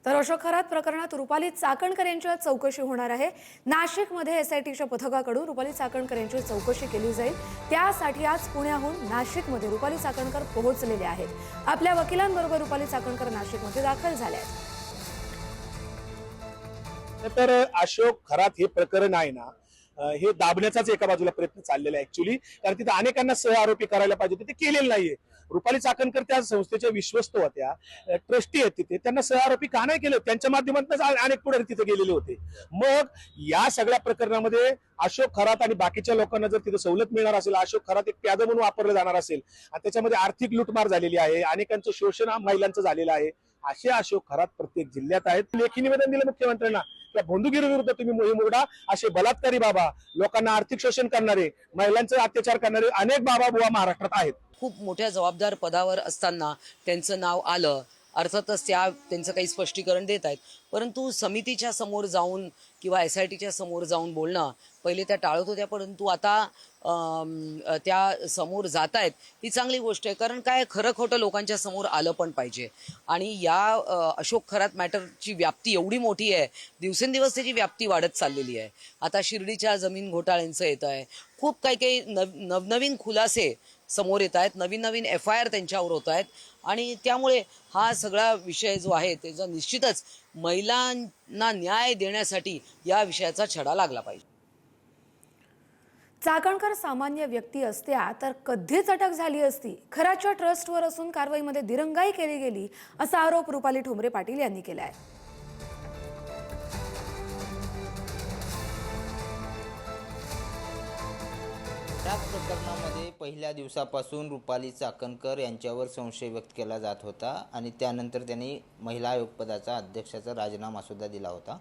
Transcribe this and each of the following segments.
तर अशोक खरात प्रकरणात रुपाली चाकणकर यांच्या चौकशी होणार आहे। नाशिकमध्ये एसआयटीच्या पथकाकडून रुपाली चाकणकर यांची चौकशी केली जाईल। त्यासाठी आज पुण्याहून नाशिकमध्ये रुपाली चाकणकर पोहोचलेले आहेत। आपल्या वकिलांबरोबर रुपाली चाकणकर नाशिकमध्ये दाखल झाले आहेत। तर अशोक खरात हे प्रकरण आहे ना, हे दाबण्याचाच एका बाजूला प्रयत्न चाललेला आहे ऍक्च्युअली, कारण तिथे अनेकांना सह आरोपी करायला पाहिजे ते केलेलं नाहीये। रुपाली चाकणकर त्या संस्थेच्या विश्वस्त होत्या, ट्रस्टी आहेत तिथे, त्यांना सह आरोपी का नाही केलं? त्यांच्या माध्यमातून अनेक पुढारी तिथे गेलेले होते। मग या सगळ्या प्रकरणामध्ये अशोक खरात आणि बाकीच्या लोकांना जर तिथे सवलत मिळणार असेल, अशोक खरात एक प्यादा म्हणून वापरलं जाणार असेल आणि त्याच्यामध्ये आर्थिक लूटमार झालेली आहे, अनेकांचं शोषण महिलांचं झालेलं आहे, असे अशोक खरात प्रत्येक जिल्ह्यात आहेत। लेखी निवेदन दिलं मुख्यमंत्र्यांना, त्या भोंदूगिरी विरुद्ध तुम्ही मोहीम उघडा। असे बलात्कारी बाबा, लोकांना आर्थिक शोषण करणारे, महिलांचे अत्याचार करणारे अनेक बाबा बुवा महाराष्ट्रात आहेत। खूप मोठ्या जबाबदार पदावर असताना त्यांचं नाव आलं, अर्थातच त्यांचं काही स्पष्टीकरण देत आहेत, परंतु समितीच्या समोर जाऊन किंवा एसआयटीच्या समोर जाऊन बोलणं पहिले त्या टाळत होत्या, परंतु आता त्या समोर जात आहेत ही चांगली गोष्ट आहे। कारण काय, खरं खोटं लोकांच्या समोर आलं पण पाहिजे। आणि या अशोक खरात मॅटरची व्याप्ती एवढी मोठी आहे, दिवसेंदिवस त्याची व्याप्ती वाढत चाललेली आहे। आता शिर्डीच्या जमीन घोटाळ्यांचं येत आहे, खूप काही नवनवीन खुलासे समोर येत आहेत, नवीन नवीन FIR त्यांच्यावर होत आहेत आणि त्यामुळे हा सगळा विषय जो आहे त्याचा निश्चितच महिलांना न्याय देण्यासाठी या विषयाचा छडा लागला पाहिजे। चाकणकर सामान्य व्यक्ती असत्या तर कधीच अटक झाली असती। खराच्या ट्रस्टवर असून कारवाईमध्ये दिरंगाई केली गेली असा आरोप रुपाली ठोंबरे पाटील यांनी केला आहे। या प्रकरणामध्ये पहिल्या दिवसापासून रुपाली चाकणकर यांच्यावर संशय व्यक्त केला जात होता आणि त्यानंतर त्यांनी महिला आयोग पदाचा अध्यक्षाचा राजीनामा सुद्धा दिला होता।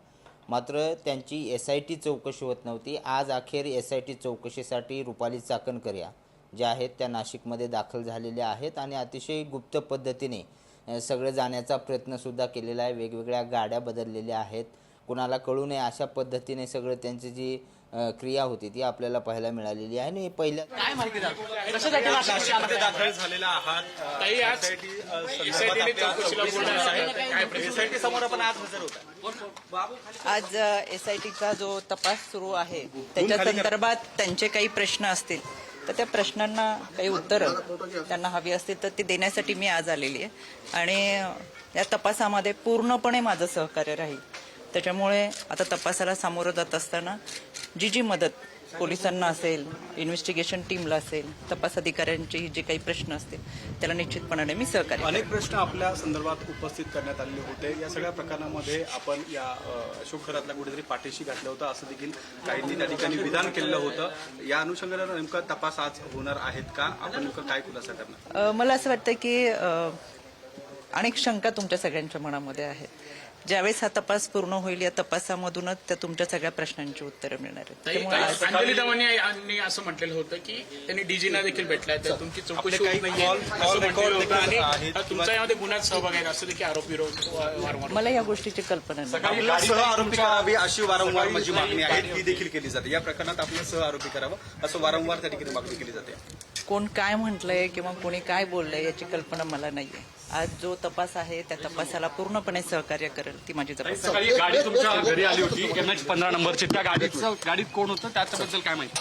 मात्र त्यांची SIT चौकशी होत नव्हती। आज अखेर SIT चौकशीसाठी रुपाली चाकणकर या ज्या आहेत त्या नाशिकमध्ये दाखल झालेल्या आहेत आणि अतिशय गुप्त पद्धतीने सगळं जाण्याचा प्रयत्नसुद्धा केलेला आहे। वेगवेगळ्या गाड्या बदललेल्या आहेत, कुणाला कळू नये अशा पद्धतीने सगळं त्यांची जी क्रिया होती ती आपल्याला पाहायला मिळालेली आहे। आणि पहिल्या काय माहिती नाशिकमध्ये दाखल झालेला आहात, SIT समोर आपण आज हजर होता। आज SITचा जो तपास सुरू आहे त्याच्या संदर्भात त्यांचे काही प्रश्न असतील तर त्या प्रश्नांना काही उत्तरं त्यांना हवी असतील तर ते देण्यासाठी मी आज आलेली आहे आणि या तपासामध्ये पूर्णपणे माझं सहकार्य राहील। त्याच्यामुळे आता तपासाला सामोरं जात असताना जी मदत पोलिसांना असेल, इन्व्हेस्टिगेशन टीमला असेल, तपास अधिकाऱ्यांचे जे काही प्रश्न असतील त्याला निश्चितपणाने मी सहकार्य करेन। अनेक प्रश्न आपल्या संदर्भात उपस्थित करण्यात आलेले होते। या सगळ्या प्रकरणामध्ये आपण या अशोक खरातला कुठेतरी पाठीशी घातलं होतं असं देखील काहींनी त्या ठिकाणी विधान केलेलं होतं। या अनुषंगाने नेमका तपास आज होणार आहेत का? आपण नेमकं काय खुलासा करणार? मला असं वाटतं की अनेक शंका तुमच्या सगळ्यांच्या मनामध्ये आहेत। ज्यावेळेस हा तपास पूर्ण होईल या तपासामधूनच त्या तुमच्या सगळ्या प्रश्नांची उत्तरं मिळणार आहेत। अंजली दवानी असं म्हटलेलं होतं की त्यांनी DGना देखील भेटलाय, तर तुमची चौकशी होत नाहीये असं म्हटलेलं होतं आणि तुमचा यामध्ये गुन्ह्यात सहभाग आहे असं देखील आरोप विरोध वारंवार। मला या गोष्टीची कल्पना नाही। आपल्याला सह आरोपी करावी अशी वारंवार माझी मागणी आहे, ती देखील केली जाते। या प्रकरणात आपल्याला सह आरोपी करावं असं वारंवार त्या ठिकाणी मागणी केली जाते। कोण काय म्हटलंय किंवा कोणी काय बोललंय याची कल्पना मला नाहीये। आज जो तपास आहे त्या तपासाला पूर्णपणे सहकार्य करेल ती माझी जबाबदारी। गाडी तुमच्या घरी आली होती MH 15 नंबरची, त्या गाडीत कोण होतं त्याच्याबद्दल काय माहिती?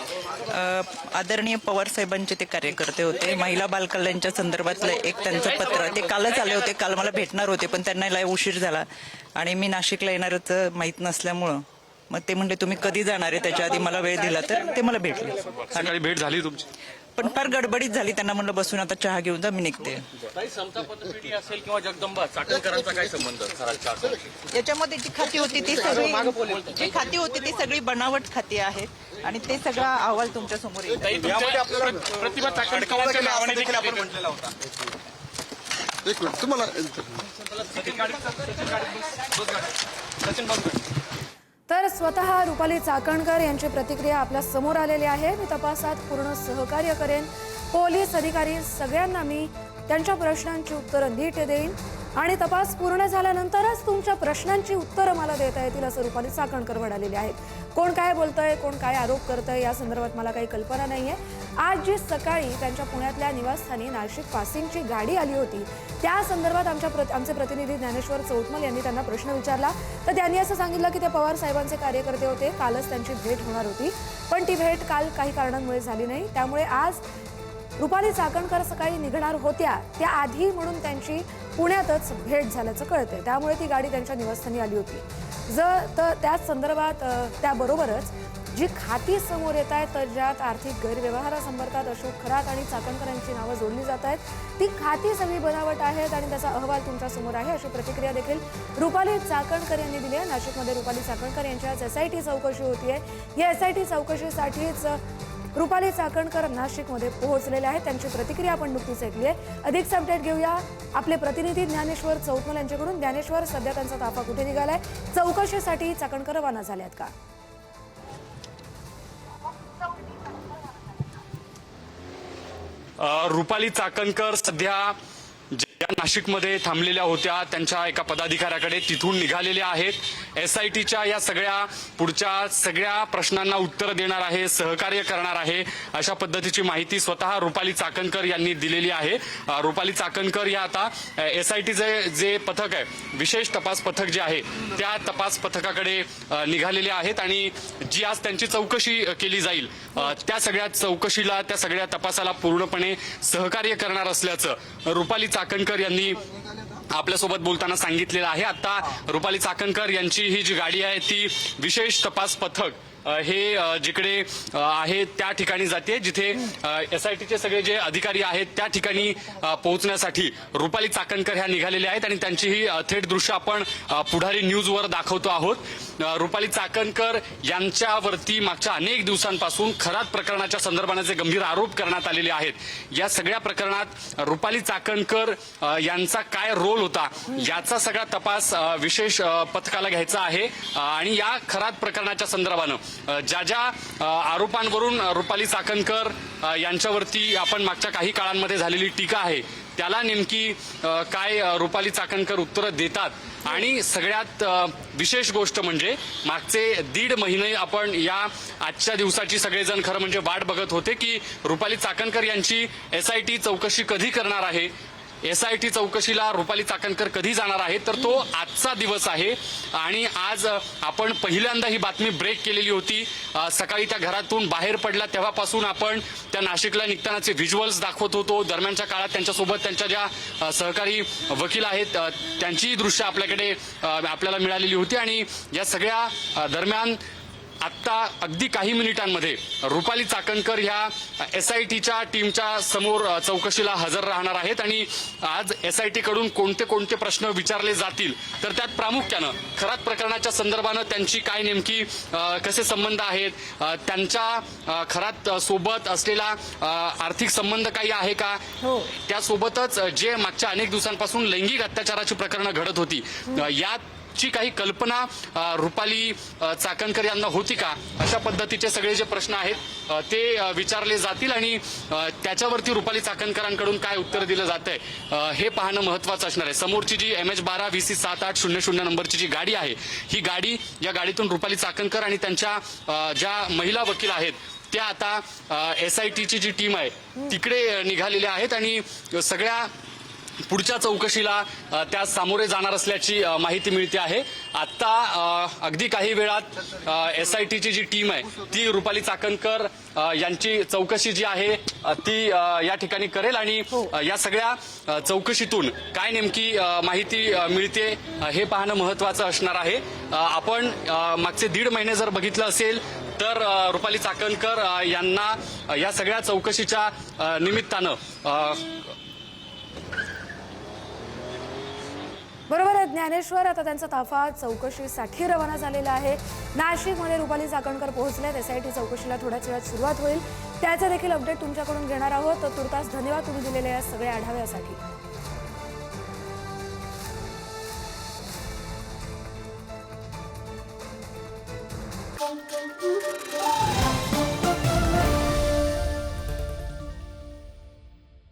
आदरणीय पवार साहेबांचे ते कार्यकर्ते होते। महिला बालकल्याणच्या संदर्भातलं एक त्यांचं पत्र, ते कालच आले होते, काल मला भेटणार होते पण त्यांना लय उशीर झाला आणि मी नाशिकला येणारच माहीत नसल्यामुळं मग ते म्हणले तुम्ही कधी जाणार आहे, त्याच्या आधी मला वेळ दिला तर ते मला भेटले। सकाळी भेट झाली तुमची पण फार गडबडीत झाली, त्यांना म्हणलं बसून आता चहा घेऊन जा, मी निघते। समता पतपेढी असेल किंवा जगदंबा चाकणकरांचा काय संबंध? याच्यामध्ये जी खाती होती ती सगळी बनावट खाती आहेत आणि ते सगळा अहवाल तुमच्या समोर येईल। प्रतिभा चाकणकरांच्या नावाने देखील आपण म्हटलेला होता। तर स्वतः रुपाली चाकणकर यांची प्रतिक्रिया आपल्या समोर आलेली आहे। मी तपासात पूर्ण सहकार्य करेन, पोलीस अधिकारी सगळ्यांना मी त्यांच्या प्रश्नांची उत्तरं नीट देईन। आणि तपास पूर्ण झाल्यानंतरच तुमच्या प्रश्नांची उत्तरं मला देता येतील असं रुपाली चाकणकर म्हणालेले आहेत. कोण काय बोलतंय, कोण काय आरोप करतंय या संदर्भात मला काही कल्पना नाहीये. आज जी सकाळी त्यांच्या पुण्यातल्या निवासस्थानी नाशिक पासिंगची गाडी आली होती त्या संदर्भात आमचे प्रतिनिधी ज्ञानेश्वर चौतमल यांनी त्यांना प्रश्न विचारला. तर त्यांनी असं सांगितलं की ते पवार साहेबांचे कार्यकर्ते होते, कालच त्यांची भेट होणार होती, पण ती भेट काल काही कारणांमुळे झाली नाही. त्यामुळे आज रुपाली चाकणकर सकाळी निघणार होत्या त्याआधी म्हणून त्यांची पुण्यातच भेट झाल्याचं कळतंय. त्यामुळे ती गाडी त्यांच्या निवासस्थानी आली होती. तर त्याच संदर्भात त्याबरोबरच जी खाती समोर येत आहेत तर ज्यात आर्थिक गैरव्यवहारासंदर्भात अशोक खरात आणि चाकणकर यांची नावं जोडली जात आहेत, ती खाती सगळी बनावट आहेत आणि त्याचा अहवाल तुमच्या समोर आहे अशी प्रतिक्रिया देखील रुपाली चाकणकर यांनी दिली आहे. नाशिकमध्ये रुपाली चाकणकर यांची आज SIT चौकशी होतीये. या SIT चौकशीसाठीच रुपाली चाकणकर नाशिकमध्ये पोहोचलेले आहेत. त्यांची प्रतिक्रिया आपण नुकतीच ऐकली आहे. अधिक अपडेट घेऊया आपले प्रतिनिधी ज्ञानेश्वर चौतमल यांच्याकडून. ज्ञानेश्वर, सध्या त्यांचा ताफा कुठे निघालाय? चौकशीसाठी चाकणकर रवाना झाल्यात का? रुपाली चाकणकर सध्या ज्या नाशिकमध्ये थांबलेल्या होत्या त्यांच्या एका पदाधिकाऱ्याकडे तिथून निघालेल्या आहेत. SITच्या या सगळ्या पुढच्या सगळ्या प्रश्नांना उत्तर देणार आहे, सहकार्य करणार आहे अशा पद्धतीची माहिती स्वतः रुपाली चाकणकर यांनी दिलेली आहे. रुपाली चाकणकर या आता SITचे जे पथक आहे, विशेष तपास पथक जे आहे त्या तपास पथकाकडे निघालेले आहेत आणि जी आज त्यांची चौकशी केली जाईल त्या सगळ्या चौकशीला, त्या सगळ्या तपासाला पूर्णपणे सहकार्य करणार असल्याचं रुपाली चाकणकर यांनी आपल्यासोबत बोलताना सांगितलेलं आहे. आता रुपाली चाकणकर यांची ही जी गाडी आहे ती विशेष तपास पथक हे जिकडे आहे त्या ठिकाणी जाते, जिथे SITचे सगळे जे अधिकारी आहेत त्या ठिकाणी पोहोचण्यासाठी रुपाली चाकणकर ह्या निघालेल्या आहेत आणि त्यांची ही थेट दृश्य आपण पुढारी न्यूजवर दाखवतो आहोत. रुपाली चाकणकर यांच्यावरती मागच्या अनेक दिवसांपासून खरात प्रकरणाच्या संदर्भाने जे गंभीर आरोप करण्यात आलेले आहेत, या सगळ्या प्रकरणात रुपाली चाकणकर यांचा काय रोल होता याचा सगळा तपास विशेष पथकाला घ्यायचा आहे आणि या खरात प्रकरणाच्या संदर्भानं ज्या ज्या आरोपांवरून रुपाली चाकणकर यांच्यावरती आपण मागच्या काही काळांमध्ये झालेली टीका आहे त्याला नेमकी काय रुपाली चाकणकर उत्तरं देतात आणि सगळ्यात विशेष गोष्ट म्हणजे मागचे 1.5 महिने आपण या आजच्या दिवसाची सगळेजण खरं म्हणजे वाट बघत होते की रुपाली चाकणकर यांची SIT चौकशी कधी करणार आहे, SIT चौकशीला रुपाली चाकणकर कधी जाणार आहे. तर तो आजचा दिवस आहे आणि आज आपण पहिल्यांदा ही बातमी ब्रेक केलेली होती. सकाळी त्या घरातून बाहेर पडला तेव्हापासून आपण त्या नाशिकला निघतानाचे व्हिज्युअल्स दाखवत होतो. दरम्यानच्या काळात त्यांच्यासोबत त्यांच्या ज्या सहकारी वकील आहेत त्यांची दृश्य आपल्याला मिळालेली होती आणि या सगळ्या दरम्यान आता अगदी काही मिनिटांमध्ये रुपाली चाकणकर ह्या SITच्या टीमच्या समोर चौकशीला हजर राहणार आहेत आणि आज SIT कडून कोणते कोणते प्रश्न विचारले जातील तर त्यात प्रामुख्यानं खरात प्रकरणाच्या संदर्भानं त्यांची काय नेमकी कसे संबंध आहेत, त्यांच्या खरात सोबत असलेला आर्थिक संबंध काही आहे का, त्यासोबतच जे मागच्या अनेक दिवसांपासून लैंगिक अत्याचाराची प्रकरणं घडत होती यात ची काही कल्पना रुपाली चाकणकर यांना होती का, अशा पद्धतीचे सगळे जे प्रश्न आहेत ते विचारले जातील आणि त्याच्यावरती रुपाली चाकणकरांकडून काय उत्तर दिलं जातंय हे पाहणं महत्वाचं असणार आहे. समोरची जी MH12 VC 7800 नंबरची जी गाडी आहे ही गाडी, या गाडीतून रुपाली चाकणकर आणि त्यांच्या ज्या महिला वकील आहेत त्या आता SITची जी टीम आहे तिकडे निघालेल्या आहेत आणि सगळ्या पुढच्या चौकशीला त्या सामोरे जाणार असल्याची माहिती मिळते आहे. आता अगदी काही वेळात SITची जी टीम आहे ती रुपाली चाकणकर यांची चौकशी जी आहे ती या ठिकाणी करेल आणि या सगळ्या चौकशीतून काय नेमकी माहिती मिळते हे पाहणं महत्वाचं असणार आहे. आपण मागचे 1.5 महिने जर बघितलं असेल तर रुपाली चाकणकर यांना या सगळ्या चौकशीच्या निमित्तानं बरोबर आहे ज्ञानेश्वर. आता त्यांचा ताफा चौकशीसाठी रवाना झालेला आहे. नाशिकमध्ये रुपाली चाकणकर पोहोचल्यात. SIT चौकशीला थोड्याच वेळात सुरुवात होईल. त्याचे देखील अपडेट तुमच्याकडून घेणार आहोत. तुर्तास धन्यवाद तुम्ही दिलेल्या या सगळ्या आढाव्यासाठी.